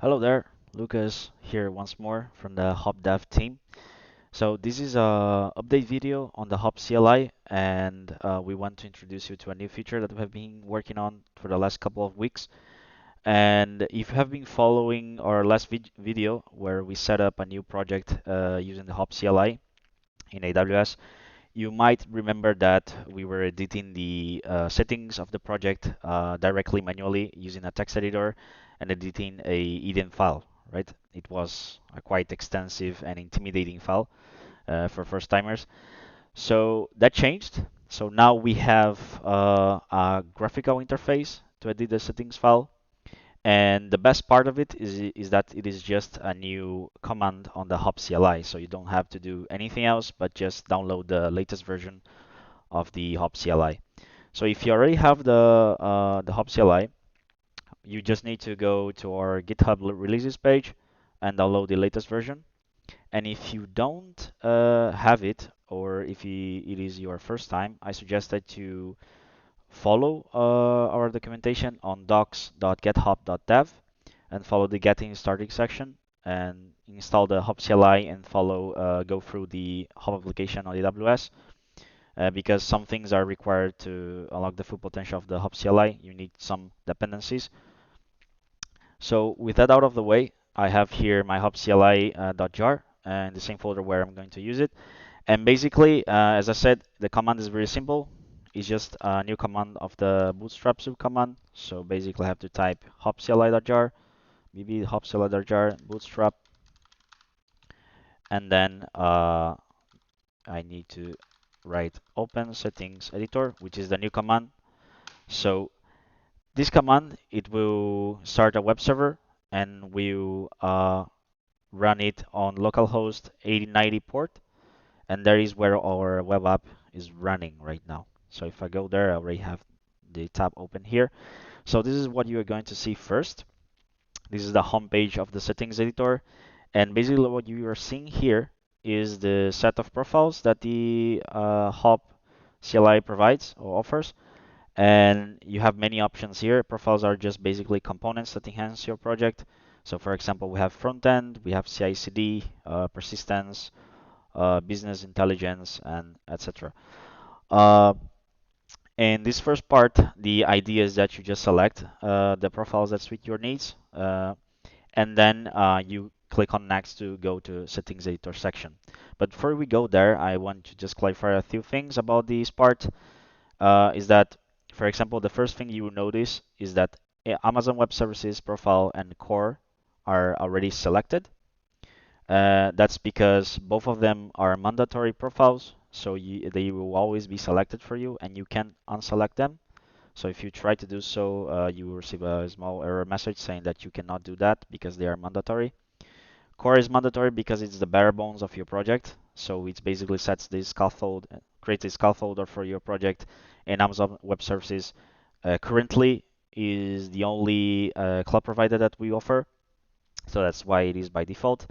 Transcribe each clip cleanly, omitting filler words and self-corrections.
Hello there, Lucas here once more from the Hop Dev team. So this is a update video on the Hop CLI, and we want to introduce you to a new feature that we have been working on for the last couple of weeks. And if you have been following our last video where we set up a new project using the Hop CLI in AWS, you might remember that we were editing the settings of the project directly manually using a text editor and editing a hidden file, right? It was a quite extensive and intimidating file for first timers. So that changed. So now we have a graphical interface to edit the settings file, and the best part of it is that it is just a new command on the Hop CLI. So you don't have to do anything else but just download the latest version of the Hop CLI. So if you already have the Hop CLI, you just need to go to our GitHub releases page and download the latest version. And if you don't have it, or if it is your first time, I suggest that you follow our documentation on docs.gethop.dev and follow the getting started section and install the Hop CLI and go through the Hop application on AWS. Because some things are required to unlock the full potential of the Hop CLI. You need some dependencies. So with that out of the way, I have here my Hop CLI .jar and the same folder where I'm going to use it. And basically, as I said, the command is very simple. It's just a new command of the bootstrap subcommand. So basically, I have to type hop CLI.jar, bb hop CLI.jar bootstrap, and then I need to write open settings editor, which is the new command. So this command, it will start a web server and will run it on localhost 8090 port, and that is where our web app is running right now. So if I go there, I already have the tab open here. So this is what you are going to see first. This is the home page of the settings editor, and basically what you are seeing here is the set of profiles that the Hop CLI provides or offers. And you have many options here. Profiles are just basically components that enhance your project. So for example, we have front end, we have CI/CD, persistence, business intelligence, and etc. Uh, in this first part, the idea is that you just select the profiles that suit your needs, and then you click on next to go to settings editor section. But before we go there, I want to just clarify a few things about this part. Is that, for example, the first thing you will notice is that Amazon Web Services profile and core are already selected. That's because both of them are mandatory profiles, so they will always be selected for you, and you can unselect them. So if you try to do so, you will receive a small error message saying that you cannot do that because they are mandatory. Core is mandatory because it's the bare bones of your project. So it basically sets this creates a scaffolder for your project. And Amazon Web Services currently is the only cloud provider that we offer. So that's why it is by default.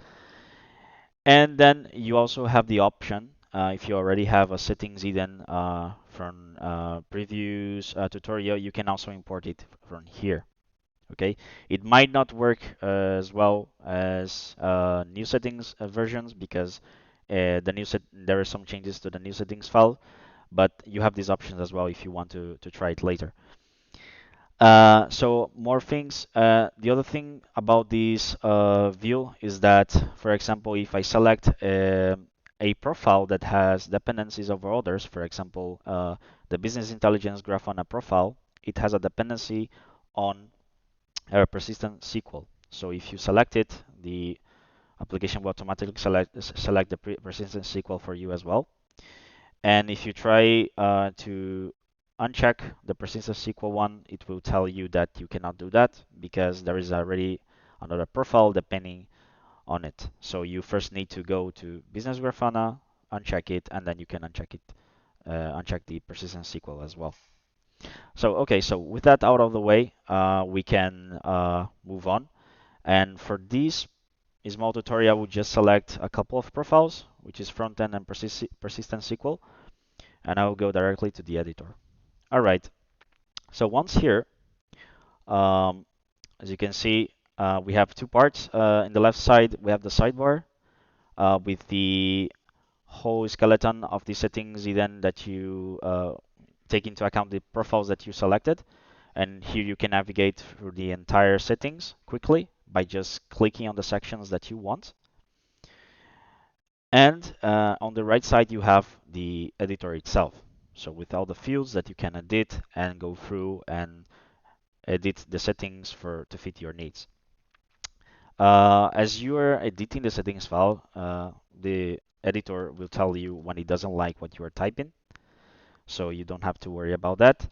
And then you also have the option, if you already have a settings hidden from previous tutorial, you can also import it from here. Okay, it might not work as well as new settings versions because there are some changes to the new settings file, but you have these options as well if you want to try it later. So more things. The other thing about this view is that, for example, if I select a profile that has dependencies over others, for example, the business intelligence Grafana profile, it has a dependency on persistent SQL. So if you select it, the application will automatically select the persistent SQL for you as well. And if you try to uncheck the persistent SQL one, it will tell you that you cannot do that because there is already another profile depending on it. So you first need to go to Business Grafana, uncheck it, and then you can uncheck the persistent SQL as well. So okay, so with that out of the way, we can move on. And for this small tutorial, I will just select a couple of profiles, which is front-end and persistent SQL, and I will go directly to the editor. All right, so once here, um, as you can see, we have two parts. In the left side, we have the sidebar with the whole skeleton of the settings, then that you take into account the profiles that you selected. And here you can navigate through the entire settings quickly by just clicking on the sections that you want. And on the right side, you have the editor itself. So with all the fields that you can edit and go through and edit the settings to fit your needs. As you are editing the settings file, the editor will tell you when it doesn't like what you are typing. So you don't have to worry about that.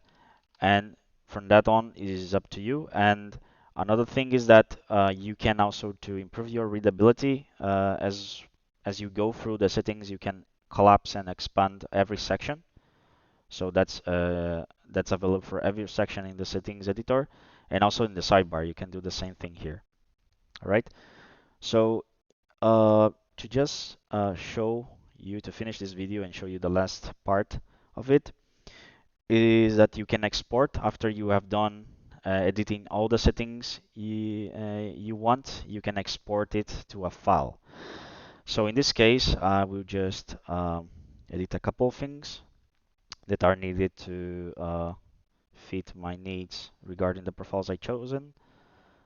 And from that on, it is up to you. And another thing is that you can also, to improve your readability, as you go through the settings, you can collapse and expand every section. So that's available for every section in the settings editor, and also in the sidebar, you can do the same thing here. All right. So to just show you, to finish this video and show you the last part of it, is that you can export after you have done editing all the settings you want. You can export it to a file. So in this case, I will just edit a couple of things that are needed to fit my needs regarding the profiles I chosen.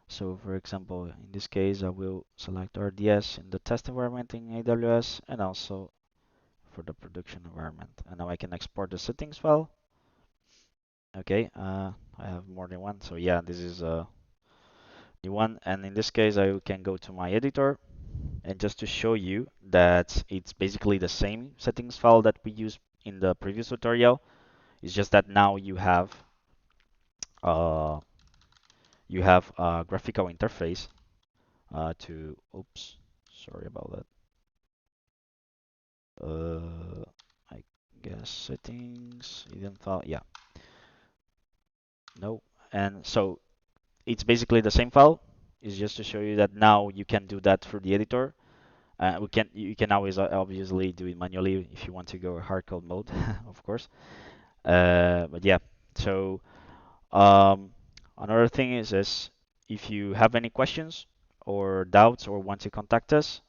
So for example, in this case, I will select RDS in the test environment in AWS and also for the production environment. And now I can export the settings file. Okay, I have more than one. So yeah, this is a new one. And in this case, I can go to my editor. And just to show you that it's basically the same settings file that we used in the previous tutorial, it's just that now uh, you have a graphical interface to, oops, sorry about that. I guess settings, hidden file, yeah, no. And so it's basically the same file. It's just to show you that now you can do that through the editor. You can always obviously do it manually if you want to go hard code mode, of course. But yeah, so um, another thing is if you have any questions or doubts or want to contact us,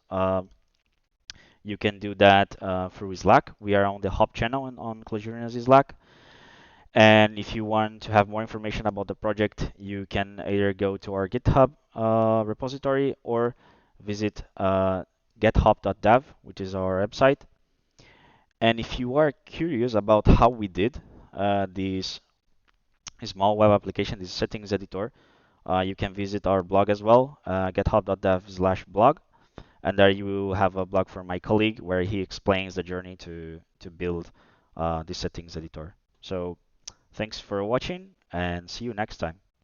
you can do that through Slack. We are on the Hop channel on Clojure Slack. And if you want to have more information about the project, you can either go to our GitHub repository or visit gethop.dev, which is our website. And if you are curious about how we did this small web application, this settings editor, you can visit our blog as well, github.dev/blog. And there you will have a blog from my colleague where he explains the journey to build the settings editor. So thanks for watching and see you next time.